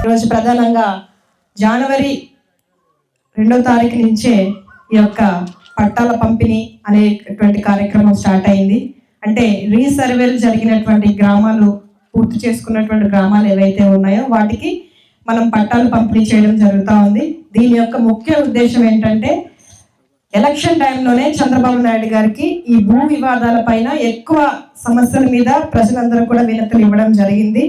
ఈరోజు ప్రధానంగా జనవరి 2వ తారీఖు నుంచే ఈ యొక్క పట్టాల పంపిణీ అనేటువంటి కార్యక్రమం స్టార్ట్ అయింది. అంటే రీసర్వేలు జరిగినటువంటి గ్రామాలు, పూర్తి చేసుకున్నటువంటి గ్రామాలు ఏవైతే ఉన్నాయో వాటికి మనం పట్టాలు పంపిణీ చేయడం జరుగుతూ ఉంది. దీని యొక్క ముఖ్య ఉద్దేశం ఏంటంటే ఎలక్షన్ టైంలోనే చంద్రబాబు నాయుడు గారికి ఈ భూ వివాదాల పైన ఎక్కువ సమస్యల మీద ప్రజలందరూ కూడా వినతులు ఇవ్వడం జరిగింది.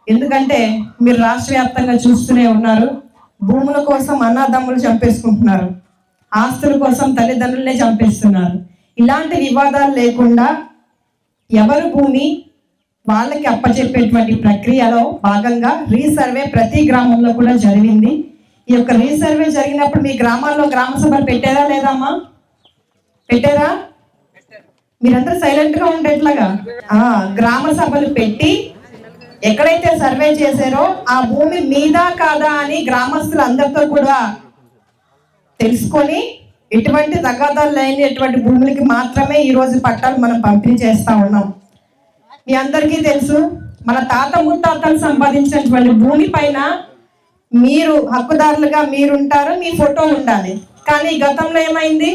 ఎందుకంటే మీరు రాష్ట్ర వ్యాప్తంగా చూస్తూనే ఉన్నారు, భూముల కోసం అన్నదమ్ములు చంపేసుకుంటున్నారు, ఆస్తుల కోసం తల్లిదండ్రులనే చంపేస్తున్నారు. ఇలాంటి వివాదాలు లేకుండా ఎవరు భూమి వాళ్ళకి అప్పచెప్పేటువంటి ప్రక్రియలో భాగంగా రీసర్వే ప్రతి గ్రామంలో కూడా జరిగింది. ఈ యొక్క రీసర్వే జరిగినప్పుడు మీ గ్రామాల్లో గ్రామ సభలు పెట్టారా లేదమ్మా? పెట్టారా? మీరందరూ సైలెంట్గా ఉండేట్లాగా గ్రామ సభలు పెట్టి ఎక్కడైతే సర్వే చేశారో ఆ భూమి మీద కాదా అని గ్రామస్తులు అందరితో కూడా తెలుసుకొని ఎటువంటి తగాదాలు లేని ఎటువంటి భూములకి మాత్రమే ఈరోజు పట్టాలు మనం పంపిణీ చేస్తూ ఉన్నాం. మీ అందరికీ తెలుసు, మన తాత ముత్తాతలు సంపాదించినటువంటి భూమి పైన మీరు హక్కుదారులుగా మీరుంటారు, మీ ఫోటో ఉండాలి. కానీ గతంలో ఏమైంది,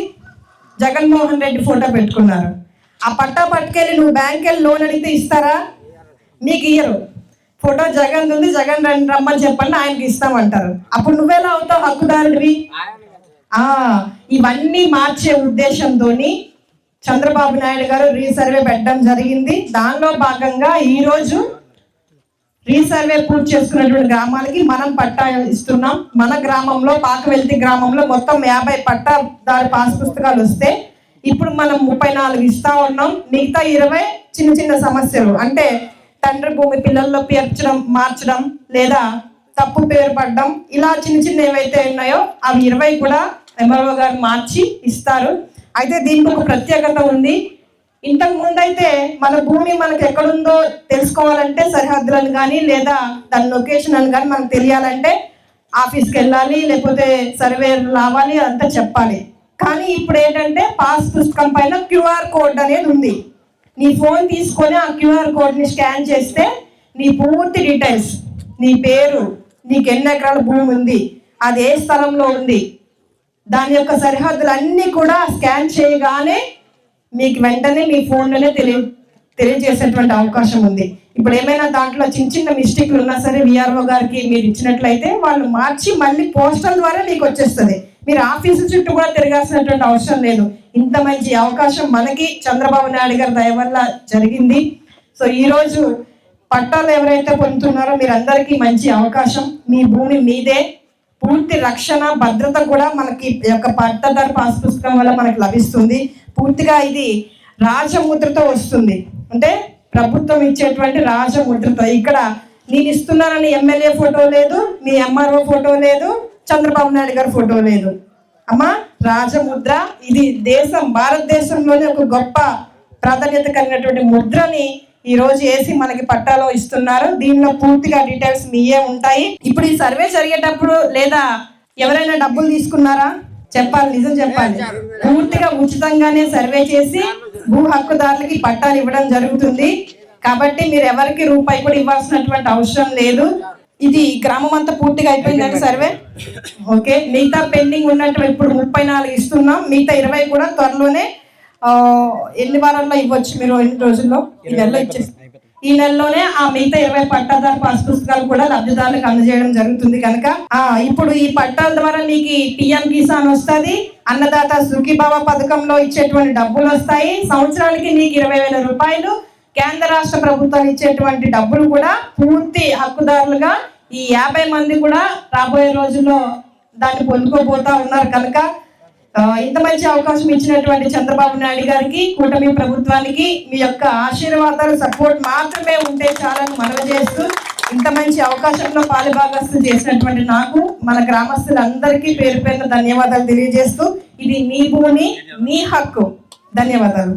జగన్మోహన్ రెడ్డి ఫోటో పెట్టుకున్నారు. ఆ పట్టా పట్టుకెళ్ళి నువ్వు బ్యాంక్ వెళ్ళి లోన్ అడిగితే ఇస్తారా? మీకు ఇయ్యరు. ఫోటో జగన్ ఉంది, జగన్ రమ్మని చెప్పండి ఆయనకి ఇస్తామంటారు. అప్పుడు నువ్వెలా అవుతావు హక్కుదారుడివి? ఇవన్నీ మార్చే ఉద్దేశంతో చంద్రబాబు నాయుడు గారు రీసర్వే పెట్టడం జరిగింది. దానిలో భాగంగా ఈరోజు రీసర్వే పూర్తి చేసుకున్నటువంటి గ్రామాలకి మనం పట్టా ఇస్తున్నాం. మన గ్రామంలో పాకవెల్తి గ్రామంలో మొత్తం 50 పట్టాదారు పాస్ పుస్తకాలు వస్తే ఇప్పుడు మనం 34 ఇస్తా ఉన్నాం. మిగతా 20 చిన్న చిన్న సమస్యలు, అంటే తండ్రి భూమి పిల్లల్లో పేర్చడం, మార్చడం లేదా తప్పు పేరు పడడం, ఇలా చిన్న చిన్న ఏవైతే ఉన్నాయో అవి 20 కూడా ఎంఆర్ఓ గారు మార్చి ఇస్తారు. అయితే దీనికి ఒక ప్రత్యేకత ఉంది. ఇంతకు ముందు అయితే మన భూమి మనకు ఎక్కడుందో తెలుసుకోవాలంటే సరిహద్దులను కానీ లేదా దాని లొకేషన్ అని కానీ మనకు తెలియాలంటే ఆఫీస్కి వెళ్ళాలి, లేకపోతే సర్వేర్ రావాలి, అంతా చెప్పాలి. కానీ ఇప్పుడు ఏంటంటే పాస్ పుస్తకం పైన QR కోడ్ అనేది ఉంది. నీ ఫోన్ తీసుకొని ఆ QR కోడ్ని స్కాన్ చేస్తే నీ పూర్తి డీటెయిల్స్, నీ పేరు, నీకు ఎన్ని ఎకరాల భూమి ఉంది, అది ఏ స్థలంలో ఉంది, దాని యొక్క సరిహద్దులు అన్నీ కూడా స్కాన్ చేయగానే మీకు వెంటనే మీ ఫోన్లోనే తెలియజేసేటువంటి అవకాశం ఉంది. ఇప్పుడు ఏమైనా దాంట్లో చిన్న చిన్న మిస్టేక్లు ఉన్నా సరే విఆర్ఓ గారికి మీరు ఇచ్చినట్లయితే వాళ్ళు మార్చి మళ్ళీ పోస్టల్ ద్వారా మీకు వచ్చేస్తుంది. మీరు ఆఫీసు చుట్టూ కూడా తిరగాల్సినటువంటి అవసరం లేదు. ఇంత మంచి అవకాశం మనకి చంద్రబాబు నాయుడు గారి దయ వల్ల జరిగింది. సో ఈరోజు పట్టాలు ఎవరైతే పొందుతున్నారో మీరందరికీ మంచి అవకాశం. మీ భూమి మీదే, పూర్తి రక్షణ భద్రత కూడా మనకి యొక్క పట్టాదారు పాస్ పుస్తకం వల్ల మనకు లభిస్తుంది. పూర్తిగా ఇది రాజముద్రతో వస్తుంది, అంటే ప్రభుత్వం ఇచ్చేటువంటి రాజముద్రతో. ఇక్కడ నేను ఇస్తున్నానని ఎమ్మెల్యే ఫోటో లేదు, మీ ఎంఆర్ఓ ఫోటో లేదు, చంద్రబాబు నాయుడు గారి ఫోటో లేదు. అమ్మా, రాజముద్ర ఇది భారతదేశంలోనే ఒక గొప్ప ప్రాధాన్యత కలిగినటువంటి ముద్రని ఈ రోజు వేసి మనకి పట్టాలో ఇస్తున్నారు. దీనిలో పూర్తిగా డీటెయిల్స్ మీయే ఉంటాయి. ఇప్పుడు ఈ సర్వే జరిగేటప్పుడు లేదా ఎవరైనా డబ్బులు తీసుకున్నారా? చెప్పాలి, నిజం చెప్పాలి. పూర్తిగా ఉచితంగానే సర్వే చేసి భూ హక్కుదారులకి పట్టాలు ఇవ్వడం జరుగుతుంది. కాబట్టి మీరు ఎవరికి రూపాయి కూడా ఇవ్వాల్సినటువంటి అవసరం లేదు. ఇది గ్రామం అంతా పూర్తిగా అయిపోయిందండి సర్వే. ఓకే, మిగతా పెండింగ్ ఉన్నట్టు ఇప్పుడు 34 ఇస్తున్నాం. మిగతా 20 కూడా త్వరలోనే ఎన్ని వారాల్లో ఇవ్వచ్చు, మీరు ఎన్ని రోజుల్లో, ఈ నెలలో ఇచ్చేస్తాం. ఈ నెలలోనే ఆ మిగతా 20 పట్టాదారు పాస్ పుస్తకాలు కూడా లబ్ధిదారులకు అందజేయడం జరుగుతుంది. కనుక ఇప్పుడు ఈ పట్టాల ద్వారా మీకు PM కిసాన్ వస్తుంది, అన్నదాత సుఖీభావ పథకంలో ఇచ్చేటువంటి డబ్బులు వస్తాయి. సంవత్సరానికి నీకు 20,000 రూపాయలు కేంద్ర రాష్ట్ర ప్రభుత్వాలు ఇచ్చేటువంటి డబ్బులు కూడా పూర్తి హక్కుదారులుగా ఈ 50 మంది కూడా రాబోయే రోజుల్లో దాన్ని పొందుకోబోతా ఉన్నారు. కనుక ఇంత మంచి అవకాశం ఇచ్చినటువంటి చంద్రబాబు నాయుడు గారికి, కూటమి ప్రభుత్వానికి మీ యొక్క ఆశీర్వాదాలు, సపోర్ట్ మాత్రమే ఉంటే చాలని మనవి చేస్తూ ఇంత మంచి అవకాశంలో పాలుభాగస్తులు చేసినటువంటి నాకు, మన గ్రామస్తులందరికీ పేరు పేరున ధన్యవాదాలు తెలియజేస్తూ, ఇది మీ భూమి, మీ హక్కు. ధన్యవాదాలు.